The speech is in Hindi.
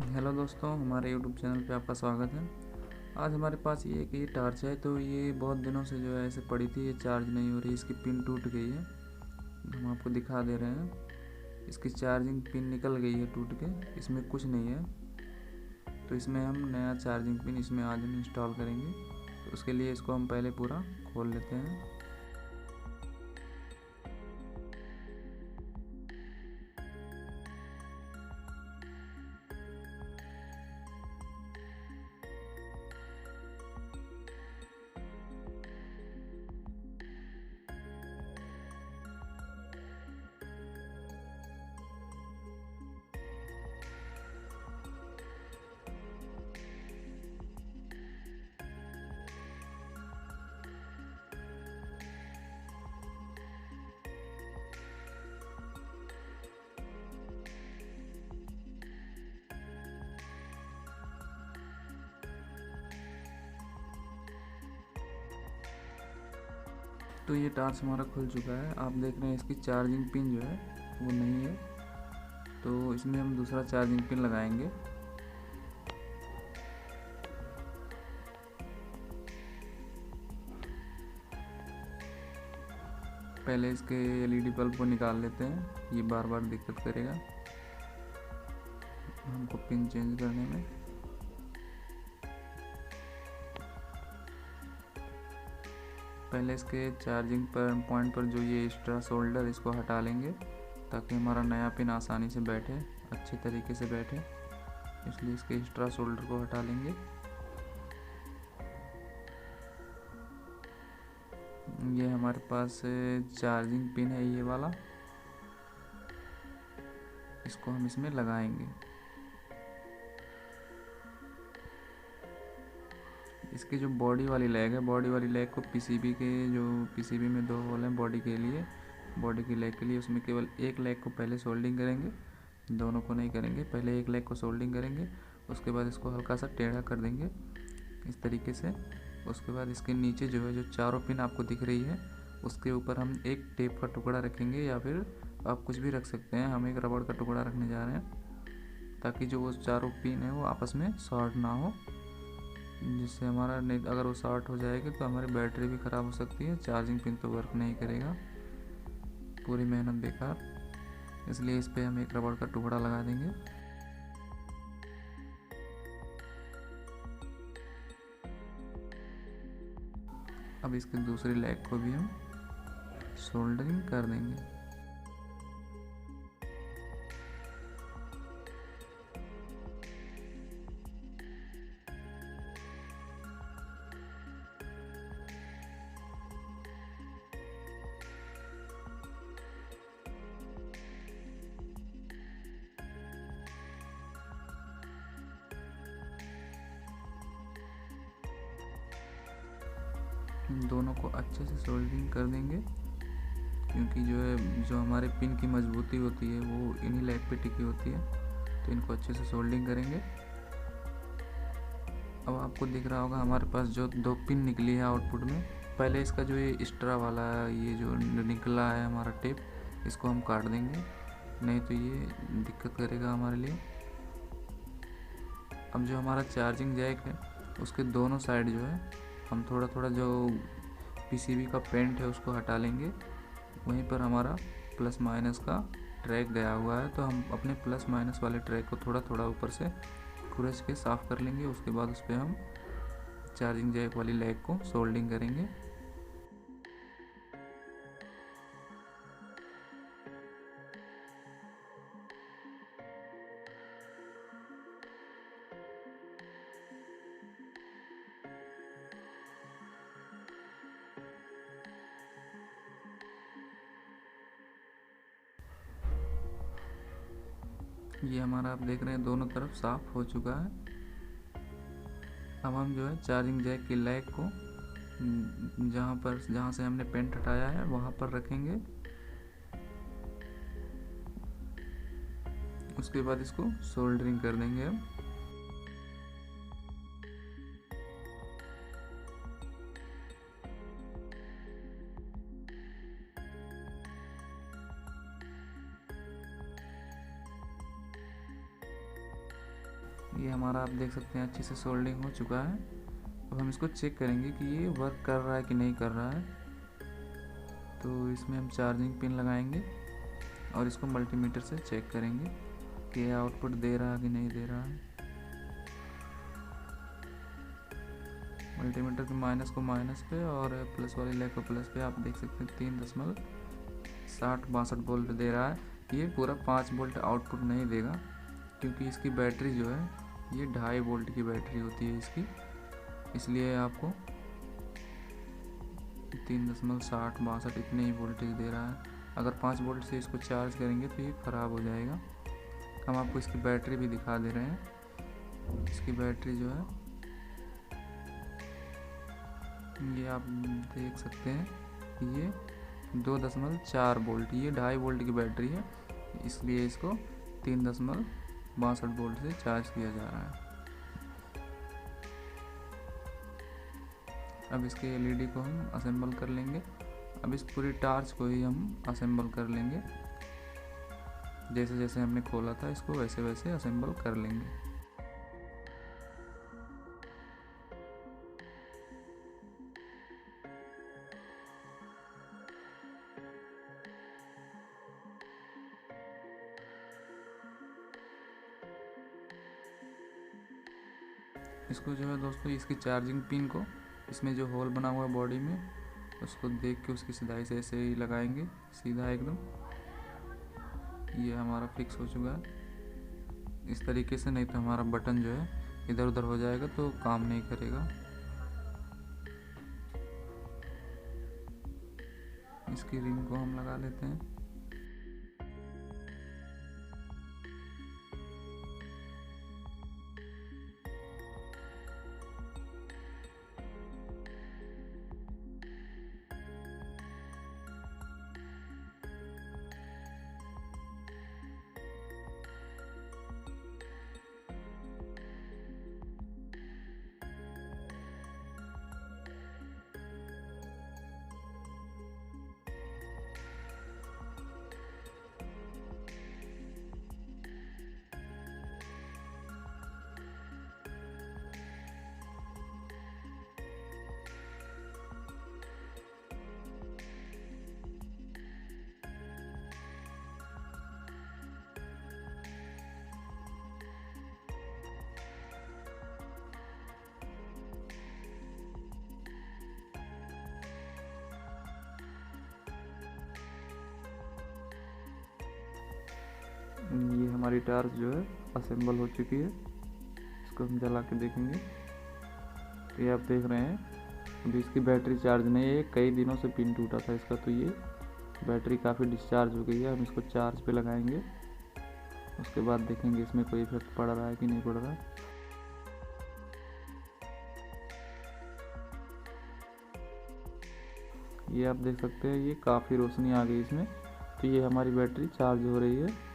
हेलो दोस्तों, हमारे यूट्यूब चैनल पे आपका स्वागत है। आज हमारे पास ये एक टार्च है। तो ये बहुत दिनों से जो है ऐसे पड़ी थी, ये चार्ज नहीं हो रही, इसकी पिन टूट गई है। हम आपको दिखा दे रहे हैं। इसकी चार्जिंग पिन निकल गई है टूट के, इसमें कुछ नहीं है। तो इसमें हम नया चार्जिंग पिन इसमें आज हम इंस्टॉल करेंगे। तो उसके लिए इसको हम पहले पूरा खोल लेते हैं। तो ये टार्च हमारा खुल चुका है। आप देख रहे हैं इसकी चार्जिंग पिन जो है वो नहीं है। तो इसमें हम दूसरा चार्जिंग पिन लगाएंगे। पहले इसके एलईडी बल्ब को निकाल लेते हैं, ये बार बार दिक्कत करेगा हमको पिन चेंज करने में। पहले इसके चार्जिंग पॉइंट पर जो ये एक्स्ट्रा शोल्डर, इसको हटा लेंगे ताकि हमारा नया पिन आसानी से बैठे, अच्छे तरीके से बैठे। इसलिए इसके एक्स्ट्रा शोल्डर को हटा लेंगे। ये हमारे पास चार्जिंग पिन है, ये वाला। इसको हम इसमें लगाएंगे। इसकी जो बॉडी वाली लेग है, बॉडी वाली लेग को पीसीबी के, जो पीसीबी में 2 होल हैं बॉडी के लिए, बॉडी की लेग के लिए, उसमें केवल एक लेग को पहले सोल्डिंग करेंगे, दोनों को नहीं करेंगे। पहले एक लेग को सोल्डिंग करेंगे, उसके बाद इसको हल्का सा टेढ़ा कर देंगे इस तरीके से। उसके बाद इसके नीचे जो है, जो चारों पिन आपको दिख रही है, उसके ऊपर हम एक टेप का टुकड़ा रखेंगे, या फिर आप कुछ भी रख सकते हैं। हम एक रबड़ का टुकड़ा रखने जा रहे हैं ताकि जो वो चारों पिन है वो आपस में शॉर्ट ना हो, जिससे हमारा नहीं, अगर वो शॉर्ट हो जाएगी तो हमारी बैटरी भी ख़राब हो सकती है, चार्जिंग पिन तो वर्क नहीं करेगा, पूरी मेहनत बेकार। इसलिए इस पर हम एक रबड़ का टुकड़ा लगा देंगे। अब इसके दूसरी लेग को भी हम सोल्डरिंग कर देंगे। दोनों को अच्छे से सोल्डरिंग कर देंगे, क्योंकि जो है, जो हमारे पिन की मजबूती होती है वो इन्हीं लेग पे टिकी होती है। तो इनको अच्छे से सोल्डरिंग करेंगे। अब आपको दिख रहा होगा हमारे पास जो 2 पिन निकली है आउटपुट में। पहले इसका जो ये एक्स्ट्रा वाला, ये जो निकला है हमारा टेप, इसको हम काट देंगे, नहीं तो ये दिक्कत करेगा हमारे लिए। अब जो हमारा चार्जिंग जैक है, उसके दोनों साइड जो है हम थोड़ा थोड़ा जो पीसीबी का पेंट है उसको हटा लेंगे। वहीं पर हमारा प्लस माइनस का ट्रैक गया हुआ है, तो हम अपने प्लस माइनस वाले ट्रैक को थोड़ा थोड़ा ऊपर से खुरच के साफ़ कर लेंगे। उसके बाद उस पर हम चार्जिंग जैक वाली लेग को सोल्डिंग करेंगे। ये हमारा, आप देख रहे हैं, दोनों तरफ साफ़ हो चुका है। अब हम जो है चार्जिंग जैक की लेग को जहाँ से हमने पेंट हटाया है वहाँ पर रखेंगे। उसके बाद इसको सोल्डरिंग कर देंगे हम। ये हमारा आप देख सकते हैं अच्छे से सोल्डिंग हो चुका है। अब हम इसको चेक करेंगे कि ये वर्क कर रहा है कि नहीं कर रहा है। तो इसमें हम चार्जिंग पिन लगाएंगे और इसको मल्टीमीटर से चेक करेंगे कि ये आउटपुट दे रहा है कि नहीं दे रहा है। मल्टीमीटर के माइनस को माइनस पे और प्लस वाली लेग को प्लस पे आप देख सकते हैं 3.6062 वोल्ट दे रहा है। ये पूरा 5 वोल्ट आउटपुट नहीं देगा क्योंकि इसकी बैटरी जो है ये 2.5 वोल्ट की बैटरी होती है इसकी, इसलिए आपको 3.6062 इतने ही वोल्टेज दे रहा है। अगर 5 वोल्ट से इसको चार्ज करेंगे तो ये ख़राब हो जाएगा। हम आपको इसकी बैटरी भी दिखा दे रहे हैं। इसकी बैटरी जो है ये आप देख सकते हैं ये 2.4 वोल्ट, ये 2.5 वोल्ट की बैटरी है, इसलिए इसको 3.62 वोल्ट से चार्ज किया जा रहा है। अब इसके एलईडी को हम असेंबल कर लेंगे। अब इस पूरी टार्च को ही हम असेंबल कर लेंगे। जैसे जैसे हमने खोला था इसको वैसे वैसे असेंबल कर लेंगे। इसको जो है दोस्तों इसकी चार्जिंग पिन को इसमें जो होल बना हुआ है बॉडी में उसको देख के उसकी सिधाई से ऐसे ही लगाएंगे, सीधा एकदम। ये हमारा फिक्स हो चुका है इस तरीके से, नहीं तो हमारा बटन जो है इधर उधर हो जाएगा तो काम नहीं करेगा। इसकी रिंग को हम लगा लेते हैं। ये हमारी टार्च जो है असेंबल हो चुकी है। इसको हम जला के देखेंगे तो ये आप देख रहे हैं अभी इसकी बैटरी चार्ज नहीं है। कई दिनों से पिन टूटा था इसका, तो ये बैटरी काफ़ी डिस्चार्ज हो गई है। हम इसको चार्ज पे लगाएंगे, उसके बाद देखेंगे इसमें कोई इफेक्ट पड़ रहा है कि नहीं पड़ रहा है। ये आप देख सकते हैं ये काफ़ी रोशनी आ गई इसमें, तो ये हमारी बैटरी चार्ज हो रही है।